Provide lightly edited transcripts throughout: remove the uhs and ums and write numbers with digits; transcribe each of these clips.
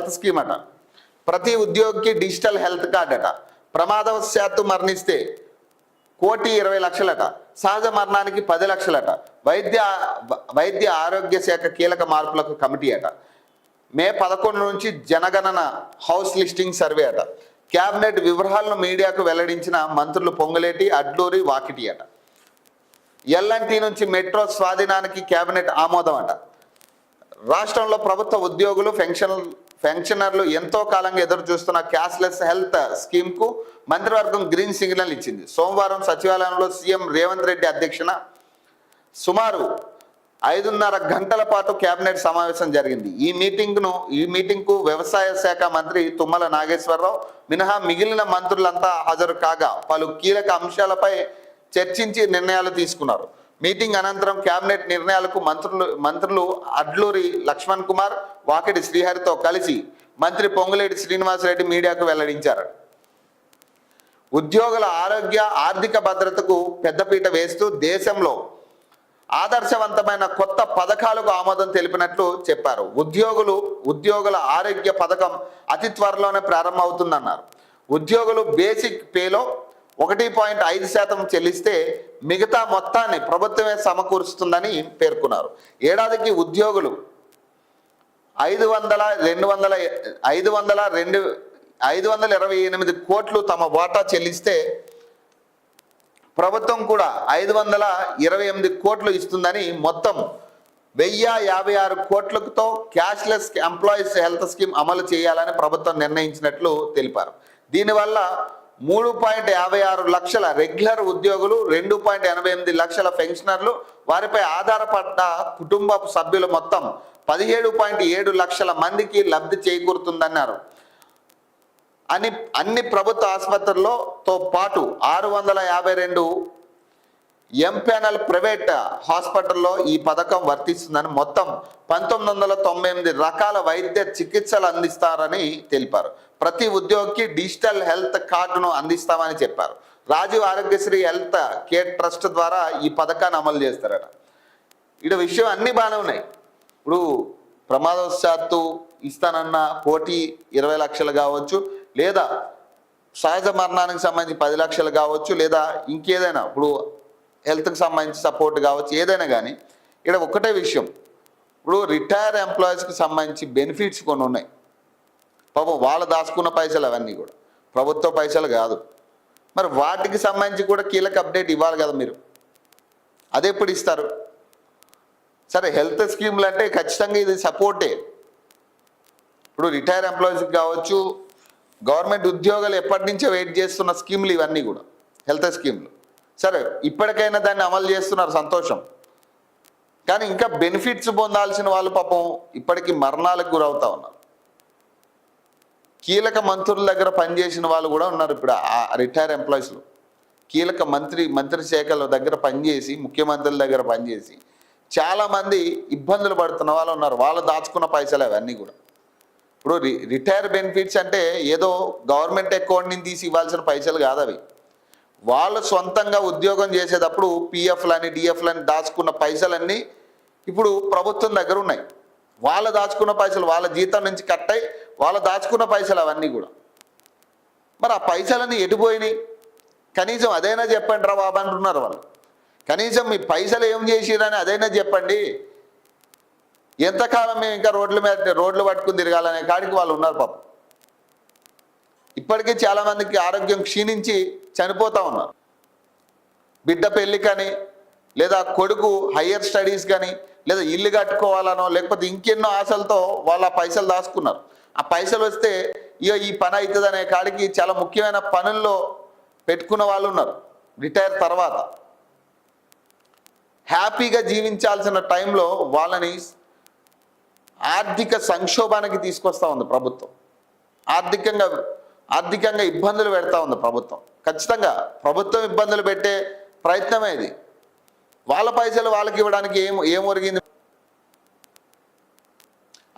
Health scheme అట. ప్రతి ఉద్యోగికి డిజిటల్ హెల్త్ కార్డ్ అట. ప్రమాదవశాత్తు మరణిస్తే 1,20,00,000 అట. సహజ మరణానికి 10 లక్షలట. వైద్య ఆరోగ్య శాఖ కీలక మార్పులకు కమిటీ అట. మే 11 నుంచి జనగణన హౌస్ లిస్టింగ్ సర్వే అట. క్యాబినెట్ వివరాలను మీడియాకు వెల్లడించిన మంత్రులు పొంగులేటి, అడ్లూరి, వాకిటి అట. ఎల్ఎన్టీ నుంచి మెట్రో స్వాధీనానికి క్యాబినెట్ ఆమోదం అట. రాష్ట్రంలో ప్రభుత్వ ఉద్యోగులు, పెన్షనర్లు ఎంతో కాలంగా ఎదురు చూస్తున్న క్యాష్లెస్ హెల్త్ స్కీమ్కు మంత్రివర్గం గ్రీన్ సిగ్నల్ ఇచ్చింది. సోమవారం సచివాలయంలో సీఎం రేవంత్ రెడ్డి అధ్యక్షన సుమారు 5:30 గంటల పాటు కేబినెట్ సమావేశం జరిగింది. ఈ మీటింగ్కు వ్యవసాయ శాఖ మంత్రి తుమ్మల నాగేశ్వరరావు మినహా మిగిలిన మంత్రులంతా హాజరు కాగా పలు కీలక అంశాలపై చర్చించి నిర్ణయాలు తీసుకున్నారు. మీటింగ్ అనంతరం కేబినెట్ నిర్ణయాలకు మంత్రులు అడ్లూరి లక్ష్మణ్ కుమార్, వాకిటి శ్రీహరితో కలిసి మంత్రి పొంగులేటి శ్రీనివాసరెడ్డి మీడియాకు వెల్లడించారు. ఉద్యోగుల ఆరోగ్య, ఆర్థిక భద్రతకు పెద్దపీట వేస్తూ దేశంలో ఆదర్శవంతమైన కొత్త పథకాలకు ఆమోదం తెలిపినట్లు చెప్పారు. ఉద్యోగుల ఆరోగ్య పథకం అతి త్వరలోనే ప్రారంభమవుతుందన్నారు. ఉద్యోగులు బేసిక్ పేలో 1.5% చెల్లిస్తే మిగతా మొత్తాన్ని ప్రభుత్వమే సమకూరుస్తుందని పేర్కొన్నారు. ఏడాదికి ఉద్యోగులు 528 కోట్లు తమ వాటా చెల్లిస్తే ప్రభుత్వం కూడా 528 కోట్లు ఇస్తుందని, మొత్తం 1056 కోట్లతో క్యాష్లెస్ ఎంప్లాయీస్ హెల్త్ స్కీమ్ అమలు చేయాలని ప్రభుత్వం నిర్ణయించినట్లు తెలిపారు. దీనివల్ల 3.56 లక్షల రెగ్యులర్ ఉద్యోగులు, 2.88 లక్షల పెన్షనర్లు, వారిపై ఆధారపడ్డ కుటుంబ సభ్యులు మొత్తం 17.7 లక్షల మందికి లబ్ధి చేకూరుతుందన్నారు. అన్ని ప్రభుత్వ ఆసుపత్రులతో పాటు 652 ఎంపానల్ ప్రైవేట్ హాస్పిటల్లో ఈ పథకం వర్తిస్తుందని, మొత్తం 1998 రకాల వైద్య చికిత్సలు అందిస్తారని తెలిపారు. ప్రతి ఉద్యోగికి డిజిటల్ హెల్త్ కార్డును అందిస్తామని చెప్పారు. Rajiv Aarogyasri health care trust ద్వారా ఈ పథకాన్ని అమలు చేస్తారట. ఇక్కడ విషయం అన్ని బాగానే ఉన్నాయి. ఇప్పుడు ప్రమాదవశాత్తు ఇస్తానన్న 1,20 లక్షలు కావచ్చు, లేదా సహజ మరణానికి సంబంధించి 10 లక్షలు కావచ్చు, లేదా ఇంకేదైనా ఇప్పుడు హెల్త్కి సంబంధించి సపోర్ట్ కావచ్చు, ఏదైనా కానీ ఇక్కడ ఒకటే విషయం, ఇప్పుడు రిటైర్ ఎంప్లాయీస్కి సంబంధించి బెనిఫిట్స్ కొన్ని ఉన్నాయి. పాపం వాళ్ళు దాచుకున్న పైసలు అవన్నీ కూడా ప్రభుత్వ పైసలు కాదు. మరి వాటికి సంబంధించి కూడా కీలక అప్డేట్ ఇవ్వాలి కదా మీరు. అది ఎప్పుడు ఇస్తారు? సరే, హెల్త్ స్కీమ్లు అంటే ఖచ్చితంగా ఇది సపోర్టే. ఇప్పుడు రిటైర్ ఎంప్లాయీస్కి కావచ్చు, గవర్నమెంట్ ఉద్యోగాలు ఎప్పటి నుంచో వెయిట్ చేస్తున్న స్కీమ్లు ఇవన్నీ కూడా హెల్త్ స్కీమ్లు. సరే, ఇప్పటికైనా దాన్ని అమలు చేస్తున్నారు, సంతోషం. కానీ ఇంకా బెనిఫిట్స్ పొందాల్సిన వాళ్ళు పాపం ఇప్పటికీ మరణాలకు గురవుతా ఉన్నారు. కీలక మంత్రుల దగ్గర పనిచేసిన వాళ్ళు కూడా ఉన్నారు. ఇప్పుడు ఆ రిటైర్ ఎంప్లాయీస్లో కీలక మంత్రి శాఖల దగ్గర పనిచేసి, ముఖ్యమంత్రుల దగ్గర పనిచేసి చాలామంది ఇబ్బందులు పడుతున్న వాళ్ళు ఉన్నారు. వాళ్ళు దాచుకున్న పైసలు అవన్నీ కూడా. ఇప్పుడు రిటైర్ బెనిఫిట్స్ అంటే ఏదో గవర్నమెంట్ అకౌంట్ నుంచి తీసి ఇవ్వాల్సిన పైసలు కాదు అవి. వాళ్ళు సొంతంగా ఉద్యోగం చేసేటప్పుడు పిఎఫ్లని, డిఎఫ్లని దాచుకున్న పైసలన్నీ ఇప్పుడు ప్రభుత్వం దగ్గర ఉన్నాయి. వాళ్ళు దాచుకున్న పైసలు వాళ్ళ జీతం నుంచి కట్ అయ్యి వాళ్ళు దాచుకున్న పైసలు అవన్నీ కూడా. మరి ఆ పైసలన్నీ ఎటుపోయినాయి? కనీసం అదైనా చెప్పండి రా బాబు అంటున్నారు వాళ్ళు. కనీసం మీ పైసలు ఏం చేసిరని అదైనా చెప్పండి. ఎంతకాలం మేము ఇంకా రోడ్లు పట్టుకుని తిరగాలనే కాడికి వాళ్ళు ఉన్నారు పాపం. ఇప్పటికీ చాలామందికి ఆరోగ్యం క్షీణించి చనిపోతూ ఉన్నారు. బిడ్డ పెళ్ళి కానీ, లేదా కొడుకు హయ్యర్ స్టడీస్ కానీ, లేదా ఇల్లు కట్టుకోవాలనో, లేకపోతే ఇంకెన్నో ఆశలతో వాళ్ళ పైసలు దాచుకున్నారు. ఆ పైసలు వస్తే ఈ పని అవుతుంది అనే కాడికి చాలా ముఖ్యమైన పనుల్లో పెట్టుకున్న వాళ్ళు ఉన్నారు. రిటైర్ తర్వాత హ్యాపీగా జీవించాల్సిన టైంలో వాళ్ళని ఆర్థిక సంక్షోభానికి తీసుకొస్తా ఉంది ప్రభుత్వం. ఆర్థికంగా ఇబ్బందులు పెడతా ఉంది ప్రభుత్వం. ఖచ్చితంగా ప్రభుత్వం ఇబ్బందులు పెట్టే ప్రయత్నమే ఇది. వాళ్ళ పైసలు వాళ్ళకి ఇవ్వడానికి ఏం ఒరిగింది?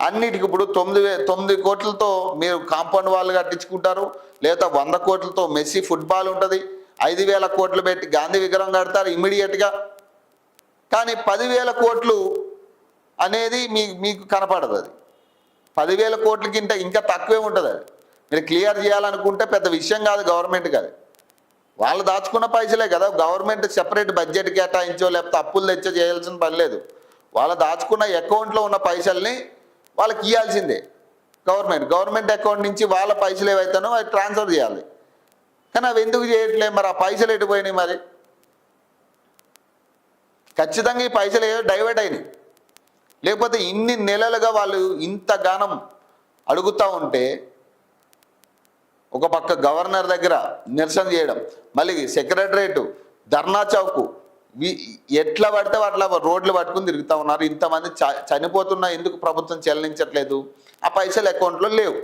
అన్నిటికి ఇప్పుడు 9 కోట్లతో మీరు కాంపౌండ్ వాళ్ళు కట్టించుకుంటారు, లేదా 100 కోట్లతో మెస్సీ ఫుట్బాల్ ఉంటుంది, 5,000 కోట్లు పెట్టి గాంధీ విగ్రహం కడతారు ఇమ్మీడియట్గా. కానీ 10,000 కోట్లు అనేది మీకు కనపడదు. అది 10,000 కోట్లకింట ఇంకా తక్కువే ఉంటుంది. అది మీరు క్లియర్ చేయాలనుకుంటే పెద్ద విషయం కాదు గవర్నమెంట్కి. అది వాళ్ళు దాచుకున్న పైసలే కదా. గవర్నమెంట్ సెపరేట్ బడ్జెట్ కేటాయించో లేకపోతే అప్పులు తెచ్చో చేయాల్సిన పని లేదు. వాళ్ళు దాచుకున్న అకౌంట్లో ఉన్న పైసల్ని వాళ్ళకి ఇవ్వాల్సిందే గవర్నమెంట్ అకౌంట్ నుంచి వాళ్ళ పైసలు ఏవైతేనో అవి ట్రాన్స్ఫర్ చేయాలి. కానీ అవి ఎందుకు చేయట్లేదు మరి? ఆ పైసలు ఎటు పోయినాయి మరి? ఖచ్చితంగా ఈ పైసలు ఏవో డైవర్ట్ అయినాయి. లేకపోతే ఇన్ని నెలలుగా వాళ్ళు ఇంతగానం అడుగుతూ ఉంటే ఒక పక్క గవర్నర్ దగ్గర నిరసన చేయడం, మళ్ళీ సెక్రటరేటు, ధర్నా చౌకు, ఎట్లా పడితే అట్లా రోడ్లు పట్టుకుని తిరుగుతూ ఉన్నారు. ఇంతమంది చనిపోతున్నా ఎందుకు ప్రభుత్వం చెల్లించట్లేదు? ఆ పైసలు అకౌంట్లో లేవు.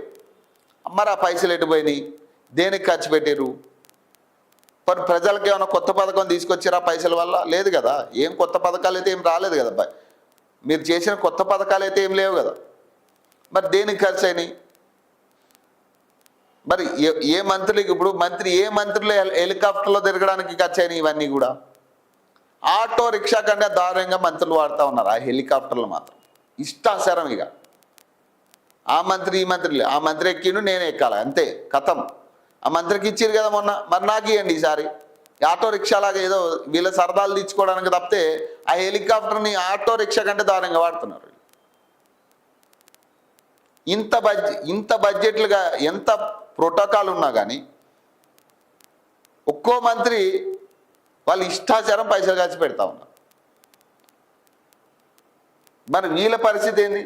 మరి ఆ పైసలు ఎటు పోయినాయి? దేనికి ఖర్చు పెట్టారు? మరి ప్రజలకు ఏమైనా కొత్త పథకం తీసుకొచ్చారా పైసల వల్ల? లేదు కదా. ఏం కొత్త పథకాలు అయితే ఏం రాలేదు కదా. మీరు చేసిన కొత్త పథకాలు అయితే ఏం లేవు కదా. మరి దేనికి ఖర్చు అయినాయి? మరి ఏ మంత్రులకి ఇప్పుడు ఏ మంత్రులు హెలికాప్టర్లో తిరగడానికి ఖర్చు అయినాయి? ఇవన్నీ కూడా ఆటో రిక్షా కంటే దారుణంగా మంత్రులు వాడుతూ ఉన్నారు. ఆ హెలికాప్టర్లు మాత్రం ఇష్టానుసారం. ఇక ఆ మంత్రి ఈ మంత్రి, ఆ మంత్రి ఎక్కిండు నేను ఎక్కాలి అంతే, కథం. ఆ మంత్రికి ఇచ్చారు కదా మొన్న, మరి నాకు ఇవ్వండి ఈసారి. ఆటో రిక్షాలాగా ఏదో వీళ్ళ సరదాలు తీర్చుకోవడానికి తప్పితే ఆ హెలికాప్టర్ని ఆటో రిక్షా కంటే దారుణంగా వాడుతున్నారు. ఇంత బడ్జెట్లుగా ఎంత ప్రోటోకాల్ ఉన్నా కానీ ఒక్కో మంత్రి వాళ్ళు ఇష్టాచారం పైసలు ఖర్చు పెడతా ఉన్నారు. మరి వీళ్ళ పరిస్థితి ఏంది?